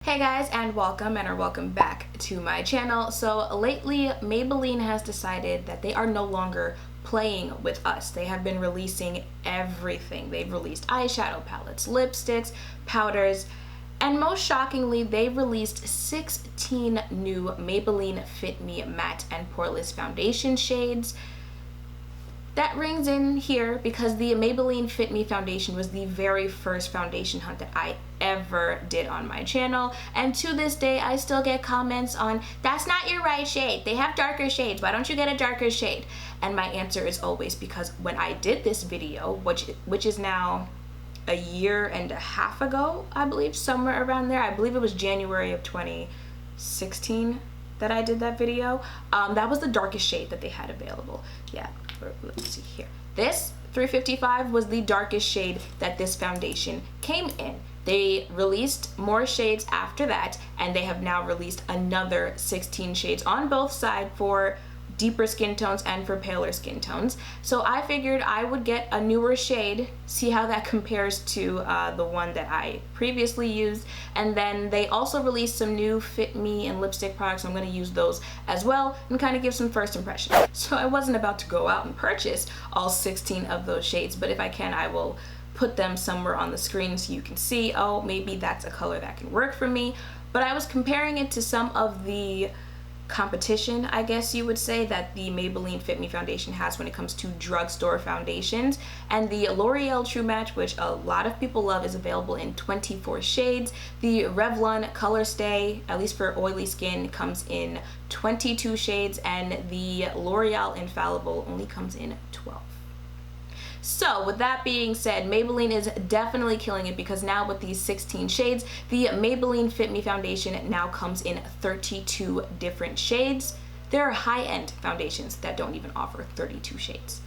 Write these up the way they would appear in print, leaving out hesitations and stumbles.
Hey guys, and welcome back to my channel. So lately Maybelline has decided that they are no longer playing with us. They have been releasing everything. They've released eyeshadow palettes, lipsticks, powders, and most shockingly, they released 16 new Maybelline Fit Me Matte and Poreless foundation shades. That rings in here because the Maybelline Fit Me foundation was the very first foundation hunt that I ever did on my channel, and to this day I still get comments on, that's not your right shade, they have darker shades, why don't you get a darker shade? And my answer is always because when I did this video, which is now a year and a half ago, I believe, somewhere around there, I believe it was January of 2016 that I did that video. That was the darkest shade that they had available. Yeah, let's see here. This 355 was the darkest shade that this foundation came in. They released more shades after that, and they have now released another 16 shades on both sides for deeper skin tones and for paler skin tones. So I figured I would get a newer shade, see how that compares to the one that I previously used. And then they also released some new Fit Me and lipstick products. I'm going to use those as well and kind of give some first impressions. So I wasn't about to go out and purchase all 16 of those shades, but if I can, I will put them somewhere on the screen so you can see, oh, maybe that's a color that can work for me. But I was comparing it to some of the competition, I guess you would say, that the Maybelline Fit Me foundation has when it comes to drugstore foundations. And the L'Oreal True Match, which a lot of people love, is available in 24 shades. The Revlon Color Stay, at least for oily skin, comes in 22 shades, and the L'Oreal Infallible only comes in 12. So with that being said, Maybelline is definitely killing it, because now with these 16 shades, the Maybelline Fit Me foundation now comes in 32 different shades. There are high-end foundations that don't even offer 32 shades.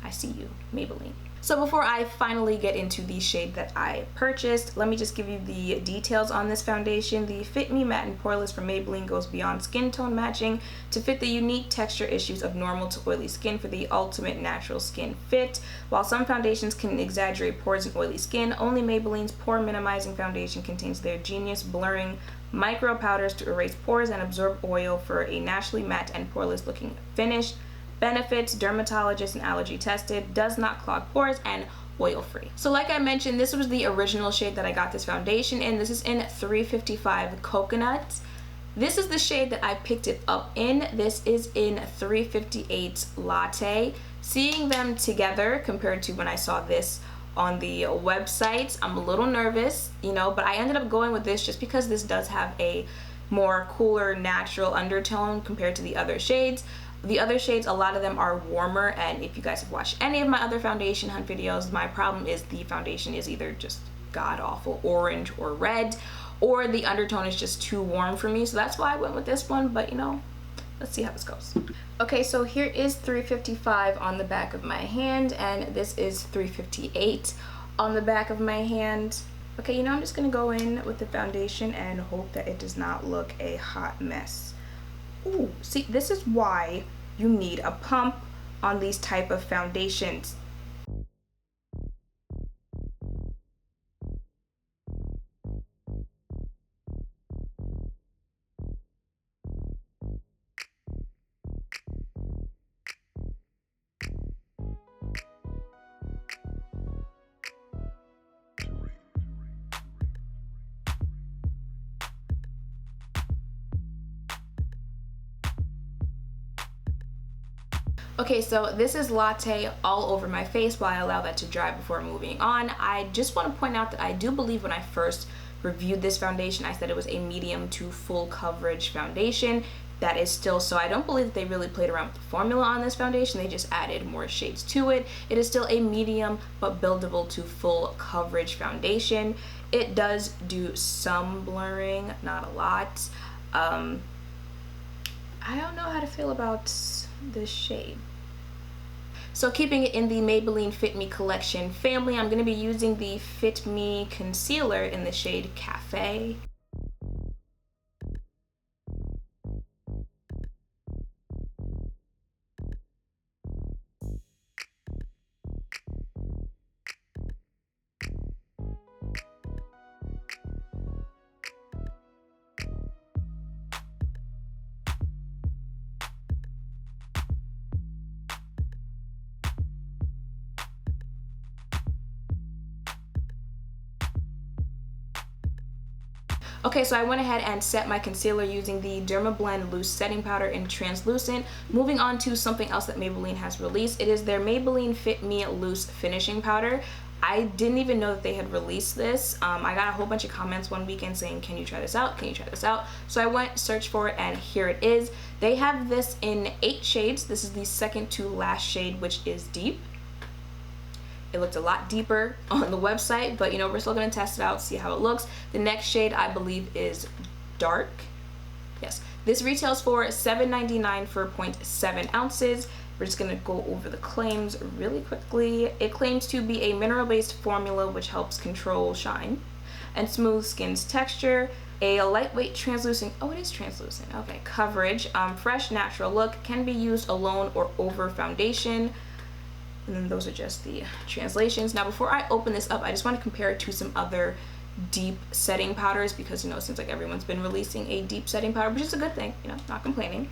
I see you, Maybelline. So before I finally get into the shade that I purchased, let me just give you the details on this foundation. The Fit Me Matte and Poreless from Maybelline goes beyond skin tone matching to fit the unique texture issues of normal to oily skin for the ultimate natural skin fit. While some foundations can exaggerate pores in oily skin, only Maybelline's pore minimizing foundation contains their genius blurring micro powders to erase pores and absorb oil for a naturally matte and poreless looking finish. Benefits: dermatologist and allergy tested, does not clog pores, and oil free. So like I mentioned, this was the original shade that I got this foundation in. This is in 355 Coconut. This is the shade that I picked it up in. This is in 358 Latte. Seeing them together compared to when I saw this on the website, I'm a little nervous, you know, but I ended up going with this just because this does have a more cooler, natural undertone compared to the other shades. The other shades, a lot of them are warmer, and if you guys have watched any of my other foundation hunt videos, my problem is the foundation is either just god-awful orange or red, or the undertone is just too warm for me. So that's why I went with this one, but you know, let's see how this goes. Okay, so here is 355 on the back of my hand, and this is 358 on the back of my hand. Okay, you know, I'm just gonna go in with the foundation and hope that it does not look a hot mess. Ooh, see, this is why you need a pump on these type of foundations. Okay, so this is Latte all over my face while I allow that to dry before moving on. I just want to point out that I do believe when I first reviewed this foundation, I said it was a medium to full coverage foundation. That is still so. I don't believe that they really played around with the formula on this foundation. They just added more shades to it. It is still a medium but buildable to full coverage foundation. It does do some blurring, not a lot. I don't know how to feel about this shade. So keeping it in the Maybelline Fit Me collection family, I'm going to be using the Fit Me concealer in the shade Cafe. Okay, so I went ahead and set my concealer using the Dermablend Loose Setting Powder in Translucent. Moving on to something else that Maybelline has released. It is their Maybelline Fit Me Loose Finishing Powder. I didn't even know that they had released this. I got a whole bunch of comments one weekend saying, can you try this out? Can you try this out? So I went, searched for it, and here it is. They have this in 8 shades. This is the second to last shade, which is Deep. It looked a lot deeper on the website, but you know, we're still gonna test it out, see how it looks. The next shade I believe is Dark. Yes, this retails for $7.99 for 0.7 ounces. We're just gonna go over the claims really quickly. It claims to be a mineral-based formula which helps control shine and smooth skin's texture. A lightweight translucent, oh it is translucent, okay, coverage, fresh natural look, can be used alone or over foundation. And then those are just the translations. Now before I open this up, I just want to compare it to some other deep setting powders because you know it seems like everyone's been releasing a deep setting powder, which is a good thing, you know, not complaining.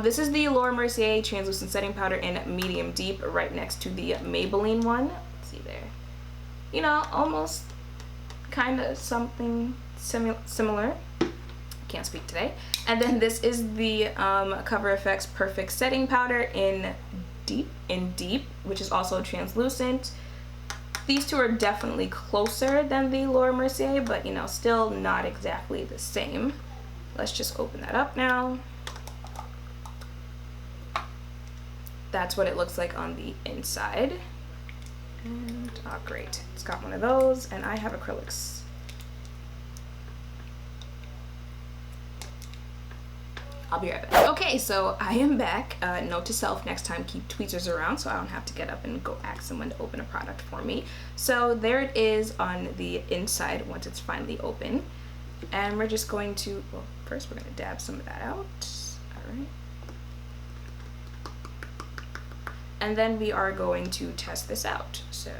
This is the Laura Mercier translucent setting powder in medium deep, right next to the Maybelline one. Let's see there. You know, almost kind of something similar. Can't speak today. And then this is the Cover FX Perfect Setting Powder in deep, which is also translucent. These two are definitely closer than the Laura Mercier, but you know, still not exactly the same. Let's just open that up now. That's what it looks like on the inside. And oh great, it's got one of those, and I have acrylics. I'll be right back. Okay, so I am back. Note to self, next time keep tweezers around so I don't have to get up and go ask someone to open a product for me. So there it is on the inside once it's finally open. And we're just going to, well, first we're gonna dab some of that out. All right. And then we are going to test this out, so.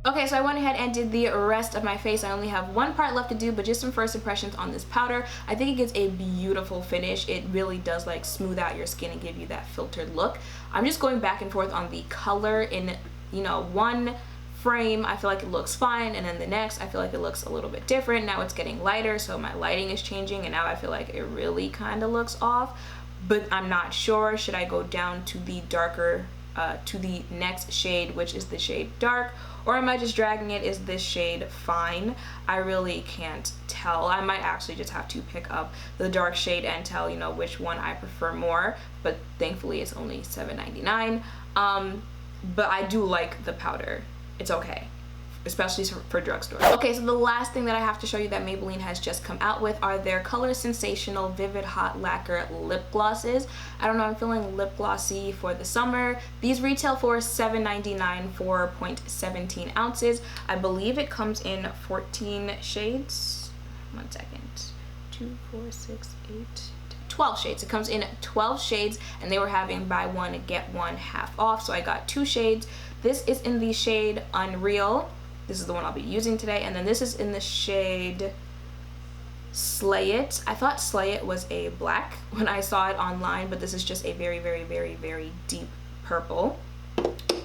Okay, so I went ahead and did the rest of my face. I only have one part left to do, but just some first impressions on this powder. I think it gives a beautiful finish. It really does like smooth out your skin and give you that filtered look. I'm just going back and forth on the color. In, you know, one frame I feel like it looks fine, and then the next I feel like it looks a little bit different. Now it's getting lighter, so my lighting is changing, and now I feel like it really kind of looks off, but I'm not sure. Should I go down to the darker, to the next shade, which is the shade Dark, or am I just dragging it? Is this shade fine? I really can't tell. I might actually just have to pick up the dark shade and tell, you know, which one I prefer more, but thankfully it's only $7.99. But I do like the powder. It's okay, especially for drugstore. Okay, so the last thing that I have to show you that Maybelline has just come out with are their Color Sensational Vivid Hot Lacquer lip glosses. I don't know, I'm feeling lip glossy for the summer. These retail for $7.99 for 0.17 ounces. I believe it comes in 14 shades. 1 second. 2, 4, 6, 8, 12 shades. It comes in 12 shades, and they were having buy one get one half off, so I got 2 shades. This is in the shade Unreal. This is the one I'll be using today, and then this is in the shade Slay It. I thought Slay It was a black when I saw it online, but this is just a very, very, very, very deep purple.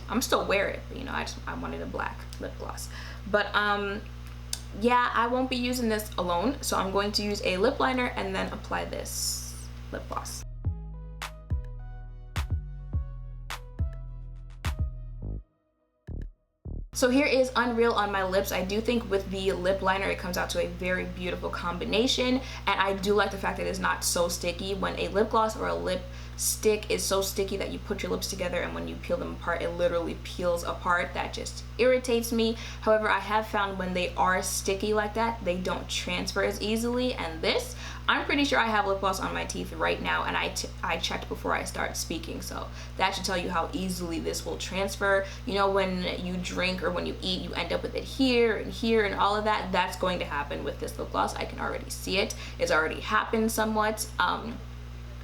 I'm still wear it, but you know, I wanted a black lip gloss. But yeah, I won't be using this alone, so I'm going to use a lip liner and then apply this lip gloss. So here is Unreal on my lips. I do think with the lip liner it comes out to a very beautiful combination, and I do like the fact that it's not so sticky. When a lip gloss or a lip stick is so sticky that you put your lips together and when you peel them apart it literally peels apart, that just irritates me. However, I have found when they are sticky like that, they don't transfer as easily, and this, I'm pretty sure I have lip gloss on my teeth right now, and I checked before I start speaking, so that should tell you how easily this will transfer. You know, when you drink or when you eat, you end up with it here and all of that. That's going to happen with this lip gloss. I can already see it. It's already happened somewhat.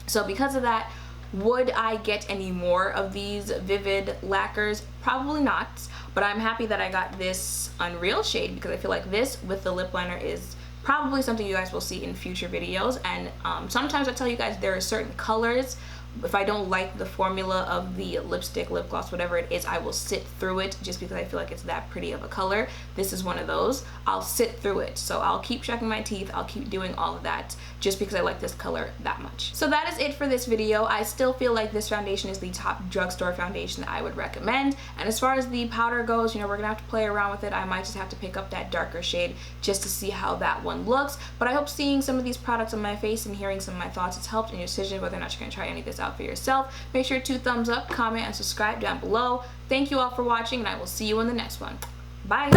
So because of that, Would I get any more of these vivid lacquers? Probably not, but I'm happy that I got this Unreal shade because I feel like this with the lip liner is probably something you guys will see in future videos. And sometimes I tell you guys there are certain colors, if I don't like the formula of the lipstick, lip gloss, whatever it is, I will sit through it just because I feel like it's that pretty of a color. This is one of those. I'll sit through it. So I'll keep checking my teeth. I'll keep doing all of that just because I like this color that much. So that is it for this video. I still feel like this foundation is the top drugstore foundation that I would recommend. And as far as the powder goes, you know, we're gonna have to play around with it. I might just have to pick up that darker shade just to see how that one looks. But I hope seeing some of these products on my face and hearing some of my thoughts has helped in your decision whether or not you're gonna try any of this out for yourself. Make sure to thumbs up, comment, and subscribe down below. Thank you all for watching, and I will see you in the next one. Bye.